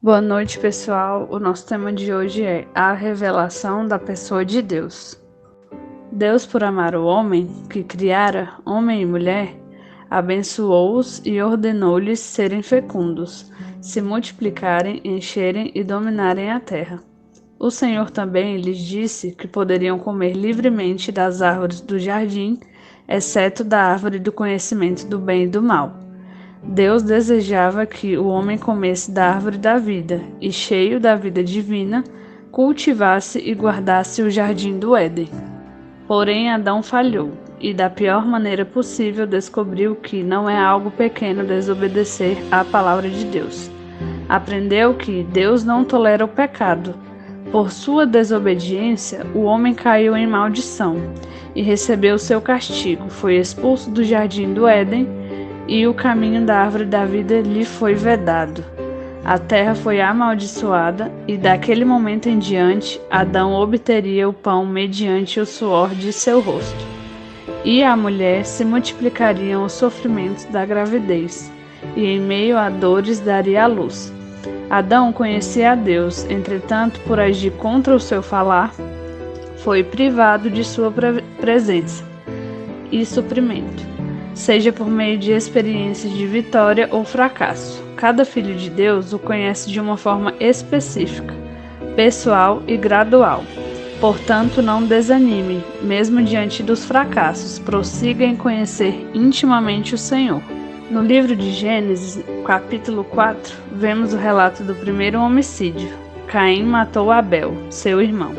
Boa noite, pessoal. O nosso tema de hoje é a revelação da pessoa de Deus. Deus, por amar o homem, que criara, homem e mulher, abençoou-os e ordenou-lhes serem fecundos, se multiplicarem, encherem e dominarem a terra. O Senhor também lhes disse que poderiam comer livremente das árvores do jardim, exceto da árvore do conhecimento do bem e do mal. Deus desejava que o homem comesse da árvore da vida e, cheio da vida divina, cultivasse e guardasse o jardim do Éden. Porém, Adão falhou e, da pior maneira possível, descobriu que não é algo pequeno desobedecer à palavra de Deus. Aprendeu que Deus não tolera o pecado. Por sua desobediência, o homem caiu em maldição e recebeu seu castigo. Foi expulso do jardim do Éden e o caminho da árvore da vida lhe foi vedado. A terra foi amaldiçoada, e daquele momento em diante, Adão obteria o pão mediante o suor de seu rosto. E à mulher se multiplicariam os sofrimentos da gravidez, e em meio a dores daria à luz. Adão conhecia a Deus, entretanto, por agir contra o seu falar, foi privado de sua presença e suprimento, seja por meio de experiências de vitória ou fracasso. Cada filho de Deus o conhece de uma forma específica, pessoal e gradual. Portanto, não desanime, mesmo diante dos fracassos, prossiga em conhecer intimamente o Senhor. No livro de Gênesis, capítulo 4, vemos o relato do primeiro homicídio. Caim matou Abel, seu irmão.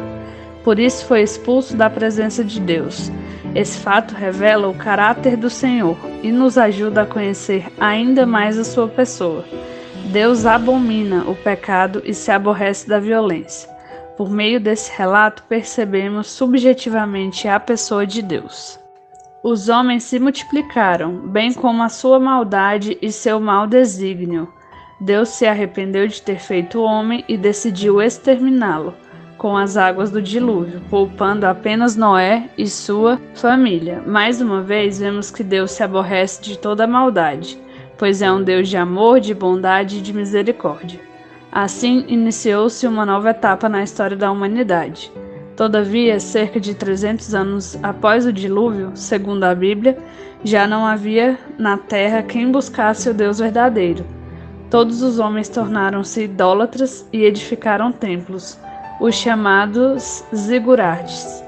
Por isso foi expulso da presença de Deus. Esse fato revela o caráter do Senhor e nos ajuda a conhecer ainda mais a sua pessoa. Deus abomina o pecado e se aborrece da violência. Por meio desse relato, percebemos subjetivamente a pessoa de Deus. Os homens se multiplicaram, bem como a sua maldade e seu mau desígnio. Deus se arrependeu de ter feito o homem e decidiu exterminá-lo com as águas do dilúvio, poupando apenas Noé e sua família. Mais uma vez, vemos que Deus se aborrece de toda a maldade, pois é um Deus de amor, de bondade e de misericórdia. Assim, iniciou-se uma nova etapa na história da humanidade. Todavia, cerca de 300 anos após o dilúvio, segundo a Bíblia, já não havia na terra quem buscasse o Deus verdadeiro. Todos os homens tornaram-se idólatras e edificaram templos, os chamados zigurates,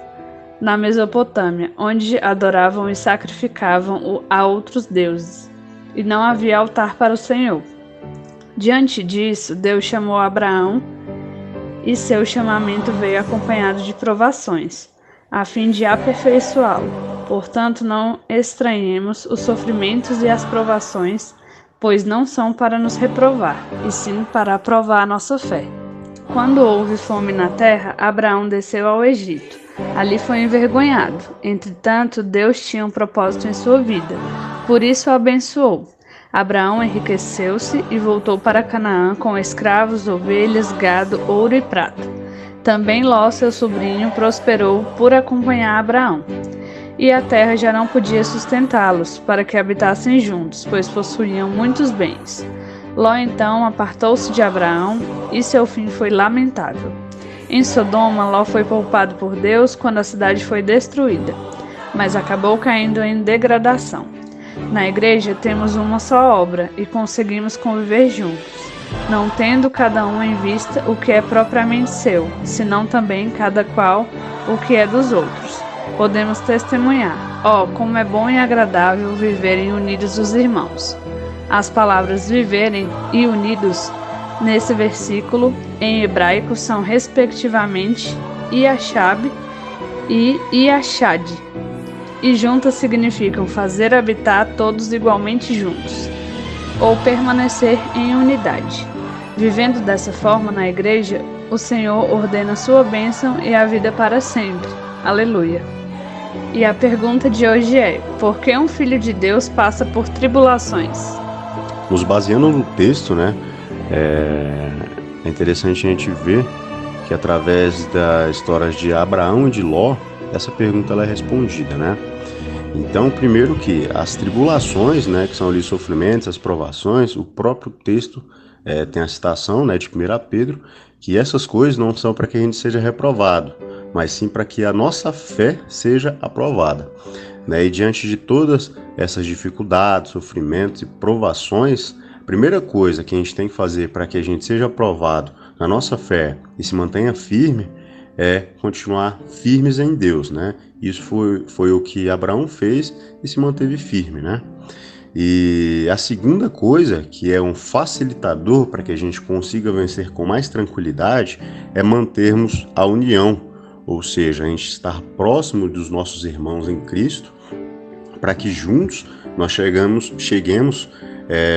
na Mesopotâmia, onde adoravam e sacrificavam a outros deuses, e não havia altar para o Senhor. Diante disso, Deus chamou Abraão, e seu chamamento veio acompanhado de provações, a fim de aperfeiçoá-lo. Portanto, não estranhemos os sofrimentos e as provações, pois não são para nos reprovar, e sim para aprovar a nossa fé. Quando houve fome na terra, Abraão desceu ao Egito. Ali foi envergonhado. Entretanto, Deus tinha um propósito em sua vida. Por isso o abençoou. Abraão enriqueceu-se e voltou para Canaã com escravos, ovelhas, gado, ouro e prata. Também Ló, seu sobrinho, prosperou por acompanhar Abraão. E a terra já não podia sustentá-los, para que habitassem juntos, pois possuíam muitos bens. Ló então apartou-se de Abraão, e seu fim foi lamentável. Em Sodoma, Ló foi poupado por Deus quando a cidade foi destruída, mas acabou caindo em degradação. Na igreja temos uma só obra e conseguimos conviver juntos, não tendo cada um em vista o que é propriamente seu, senão também cada qual o que é dos outros. Podemos testemunhar: como é bom e agradável viverem unidos os irmãos. As palavras viverem e unidos nesse versículo em hebraico são respectivamente Iashab e Iashad, e juntas significam fazer habitar todos igualmente juntos, ou permanecer em unidade. Vivendo dessa forma na igreja, o Senhor ordena sua bênção e a vida para sempre. Aleluia! E a pergunta de hoje é: por que um filho de Deus passa por tribulações? Nos baseando no texto, é interessante a gente ver que através das histórias de Abraão e de Ló, essa pergunta ela é respondida, Então, primeiro que as tribulações, que são ali sofrimentos, as provações, o próprio texto tem a citação, né, de 1 Pedro, que essas coisas não são para que a gente seja reprovado, mas sim para que a nossa fé seja aprovada. Né? E diante de todas essas dificuldades, sofrimentos e provações, a primeira coisa que a gente tem que fazer para que a gente seja aprovado na nossa fé e se mantenha firme é continuar firmes em Deus, né? Isso foi o que Abraão fez e se manteve firme, né? E a segunda coisa, que é um facilitador para que a gente consiga vencer com mais tranquilidade, é mantermos a união, ou seja, a gente estar próximo dos nossos irmãos em Cristo, para que juntos nós cheguemos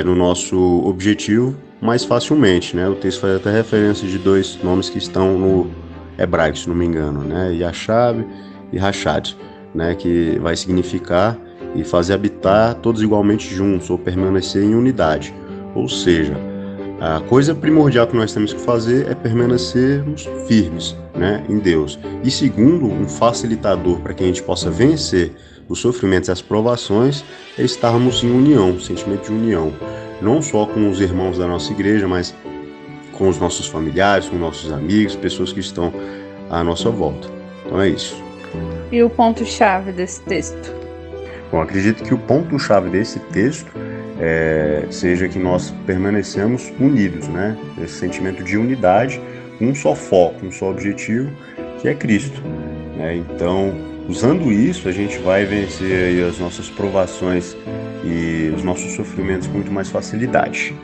no nosso objetivo mais facilmente, né? O texto faz até referência de dois nomes que estão no hebraico, se não me engano, né? Yashab e Rachad, né? Que vai significar e fazer habitar todos igualmente juntos ou permanecer em unidade. Ou seja, a coisa primordial que nós temos que fazer é permanecermos firmes, né, em Deus. E segundo, um facilitador para que a gente possa vencer os sofrimentos e as provações é estarmos em união, sentimento de união. Não só com os irmãos da nossa igreja, mas com os nossos familiares, com nossos amigos, pessoas que estão à nossa volta. Então é isso. E o ponto-chave desse texto? Bom, acredito que o ponto-chave desse texto seja que nós permanecemos unidos, né? Esse sentimento de unidade, um só foco, um só objetivo, que é Cristo, né? Então, usando isso, a gente vai vencer aí as nossas provações e os nossos sofrimentos com muito mais facilidade.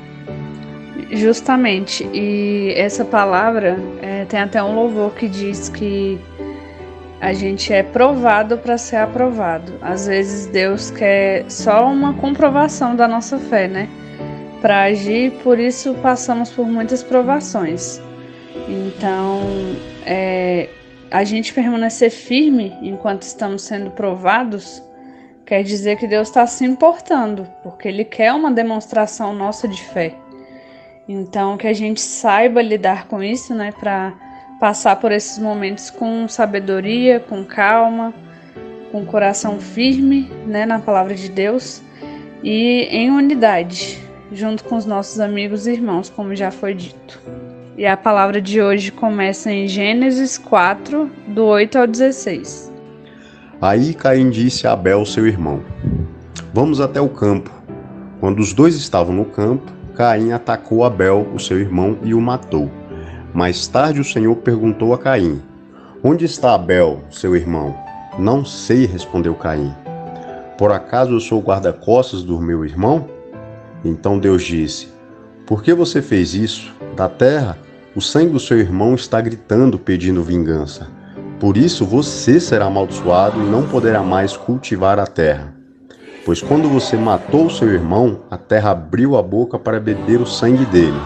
Justamente, e essa palavra tem até um louvor que diz que a gente é provado para ser aprovado. Às vezes Deus quer só uma comprovação da nossa fé, né? Para agir, por isso passamos por muitas provações. Então, a gente permanecer firme enquanto estamos sendo provados quer dizer que Deus está se importando, porque Ele quer uma demonstração nossa de fé. Então, que a gente saiba lidar com isso, né? Para passar por esses momentos com sabedoria, com calma, com coração firme, né, na palavra de Deus e em unidade, junto com os nossos amigos e irmãos, como já foi dito. E a palavra de hoje começa em Gênesis 4, do 8 ao 16. Aí Caim disse a Abel, seu irmão: Vamos até o campo. Quando os dois estavam no campo, Caim atacou Abel, o seu irmão, e o matou. Mais tarde o Senhor perguntou a Caim: Onde está Abel, seu irmão? Não sei, respondeu Caim. Por acaso eu sou o guarda-costas do meu irmão? Então Deus disse: Por que você fez isso? Da terra, o sangue do seu irmão está gritando, pedindo vingança. Por isso você será amaldiçoado e não poderá mais cultivar a terra. Pois quando você matou seu irmão, a terra abriu a boca para beber o sangue dele.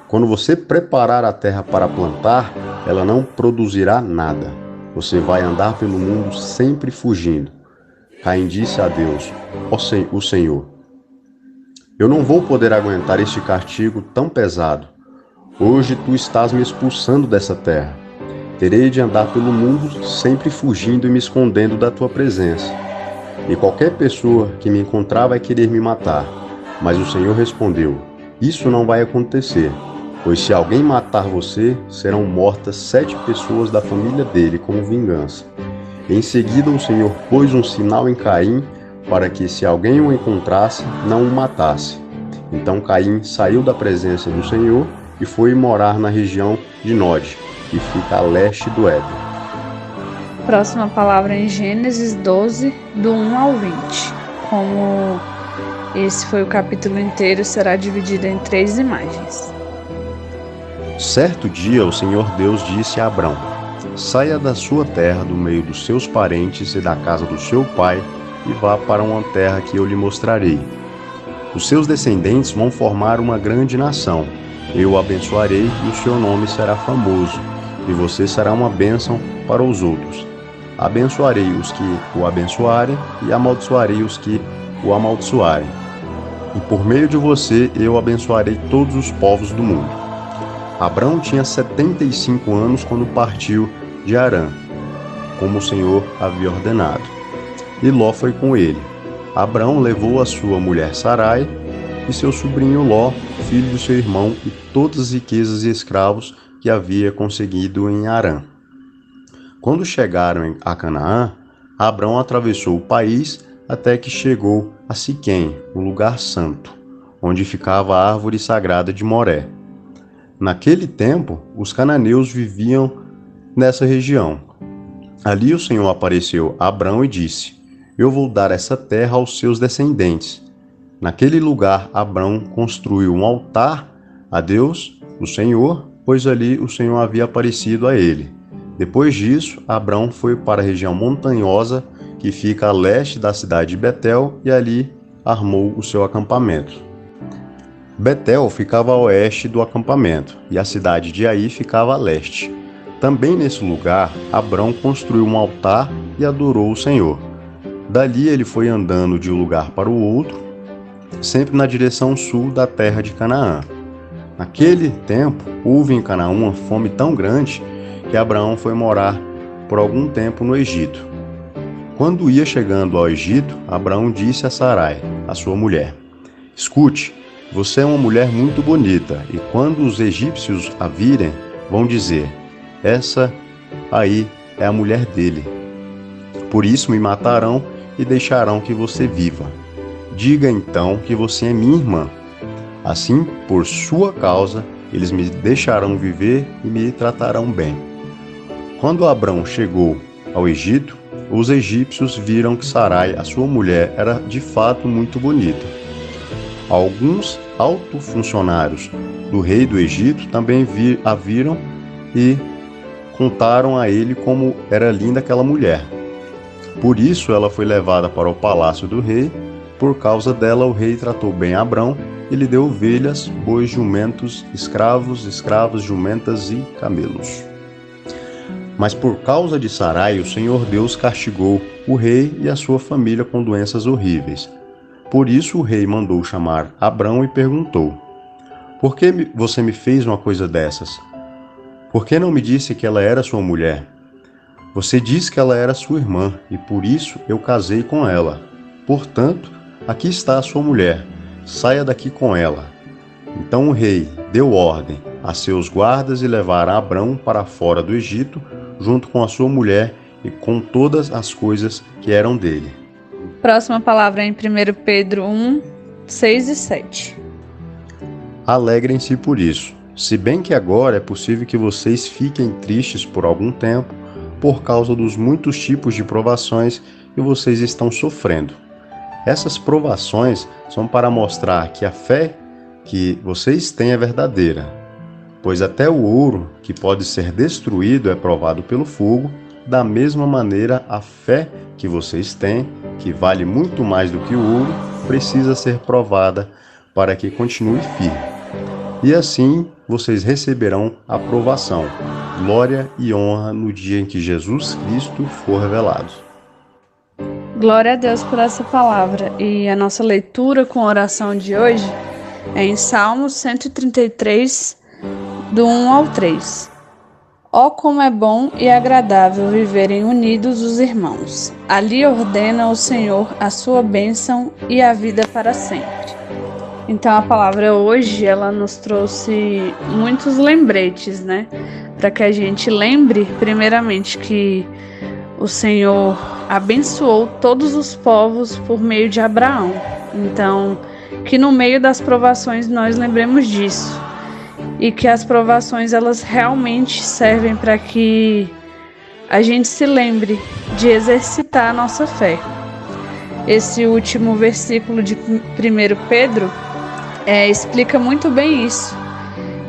Quando você preparar a terra para plantar, ela não produzirá nada. Você vai andar pelo mundo sempre fugindo. Caim disse a Deus, o Senhor: Eu não vou poder aguentar este castigo tão pesado. Hoje tu estás me expulsando dessa terra. Terei de andar pelo mundo sempre fugindo e me escondendo da tua presença. E qualquer pessoa que me encontrar vai querer me matar. Mas o Senhor respondeu: Isso não vai acontecer. Pois se alguém matar você, serão mortas 7 pessoas da família dele como vingança. Em seguida o Senhor pôs um sinal em Caim, para que se alguém o encontrasse, não o matasse. Então Caim saiu da presença do Senhor e foi morar na região de Nod, que fica a leste do Éden. Próxima palavra em Gênesis 12, do 1 ao 20. Como esse foi o capítulo inteiro, será dividido em 3 imagens. Certo dia o Senhor Deus disse a Abrão: Saia da sua terra, do meio dos seus parentes e da casa do seu pai, e vá para uma terra que eu lhe mostrarei. Os seus descendentes vão formar uma grande nação. Eu o abençoarei e o seu nome será famoso, e você será uma bênção para os outros. Abençoarei os que o abençoarem e amaldiçoarei os que o amaldiçoarem. E por meio de você eu abençoarei todos os povos do mundo. Abrão tinha 75 anos quando partiu de Harã, como o Senhor havia ordenado. E Ló foi com ele. Abrão levou a sua mulher Sarai e seu sobrinho Ló, filho do seu irmão e todas as riquezas e escravos que havia conseguido em Harã. Quando chegaram a Canaã, Abrão atravessou o país até que chegou a Siquém, o lugar santo, onde ficava a árvore sagrada de Moré. Naquele tempo, os cananeus viviam nessa região. Ali o Senhor apareceu a Abrão e disse: Eu vou dar essa terra aos seus descendentes. Naquele lugar, Abrão construiu um altar a Deus, o Senhor, pois ali o Senhor havia aparecido a ele. Depois disso, Abrão foi para a região montanhosa que fica a leste da cidade de Betel e ali armou o seu acampamento. Betel ficava a oeste do acampamento e a cidade de Ai ficava a leste. Também nesse lugar, Abrão construiu um altar e adorou o Senhor. Dali ele foi andando de um lugar para o outro, sempre na direção sul da terra de Canaã. Naquele tempo, houve em Canaã uma fome tão grande que Abraão foi morar por algum tempo no Egito. Quando ia chegando ao Egito, Abraão disse a Sarai, a sua mulher: Escute, você é uma mulher muito bonita, e quando os egípcios a virem, vão dizer: Essa aí é a mulher dele. Por isso me matarão e deixarão que você viva. Diga então que você é minha irmã. Assim, por sua causa, eles me deixarão viver e me tratarão bem. Quando Abrão chegou ao Egito, os egípcios viram que Sarai, a sua mulher, era de fato muito bonita. Alguns altos funcionários do rei do Egito também a viram e contaram a ele como era linda aquela mulher. Por isso ela foi levada para o palácio do rei. Por causa dela, o rei tratou bem Abrão e lhe deu ovelhas, bois, jumentos, escravos, escravas, jumentas e camelos. Mas por causa de Sarai, o Senhor Deus castigou o rei e a sua família com doenças horríveis. Por isso o rei mandou chamar Abrão e perguntou: Por que você me fez uma coisa dessas? Por que não me disse que ela era sua mulher? Você disse que ela era sua irmã, e por isso eu casei com ela. Portanto, aqui está a sua mulher, saia daqui com ela. Então o rei deu ordem a seus guardas e levaram Abrão para fora do Egito, junto com a sua mulher e com todas as coisas que eram dele. Próxima palavra é em 1 Pedro 1, 6 e 7. Alegrem-se por isso, se bem que agora é possível que vocês fiquem tristes por algum tempo, por causa dos muitos tipos de provações que vocês estão sofrendo. Essas provações são para mostrar que a fé que vocês têm é verdadeira. Pois até o ouro, que pode ser destruído, é provado pelo fogo, da mesma maneira a fé que vocês têm, que vale muito mais do que o ouro, precisa ser provada para que continue firme. E assim vocês receberão a aprovação, glória e honra no dia em que Jesus Cristo for revelado. Glória a Deus por essa palavra. E a nossa leitura com oração de hoje é em Salmos 133, do 1 ao 3. Ó, como é bom e agradável viverem unidos os irmãos. Ali ordena o Senhor a sua bênção e a vida para sempre. Então a palavra hoje, ela nos trouxe muitos lembretes, né? Para que a gente lembre, primeiramente, que o Senhor abençoou todos os povos por meio de Abraão. Então, que no meio das provações nós lembremos disso. E que as provações, elas realmente servem para que a gente se lembre de exercitar a nossa fé. Esse último versículo de 1 Pedro explica muito bem isso,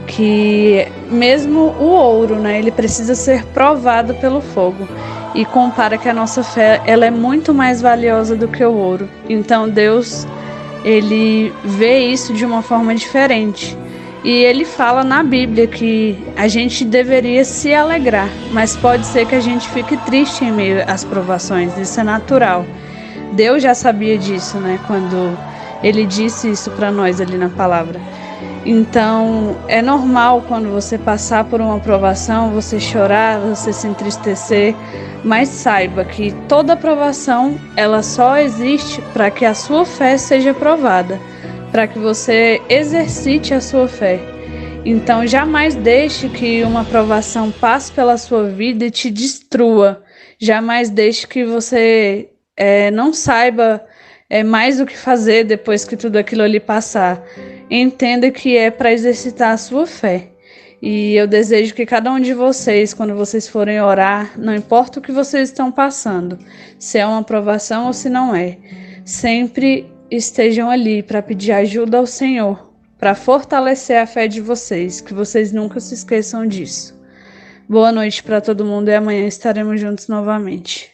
que mesmo o ouro, né, ele precisa ser provado pelo fogo, e compara que a nossa fé, ela é muito mais valiosa do que o ouro. Então Deus, ele vê isso de uma forma diferente. E ele fala na Bíblia que a gente deveria se alegrar, mas pode ser que a gente fique triste em meio às provações, isso é natural. Deus já sabia disso, né, quando ele disse isso para nós ali na palavra. Então, é normal quando você passar por uma provação, você chorar, você se entristecer, mas saiba que toda provação, ela só existe para que a sua fé seja provada. para que você exercite a sua fé. Então, jamais deixe que uma provação passe pela sua vida e te destrua. Jamais deixe que você não saiba mais o que fazer depois que tudo aquilo ali passar. Entenda que é para exercitar a sua fé. E eu desejo que cada um de vocês, quando vocês forem orar, não importa o que vocês estão passando, se é uma provação ou se não é, sempre estejam ali para pedir ajuda ao Senhor, para fortalecer a fé de vocês, que vocês nunca se esqueçam disso. Boa noite para todo mundo e amanhã estaremos juntos novamente.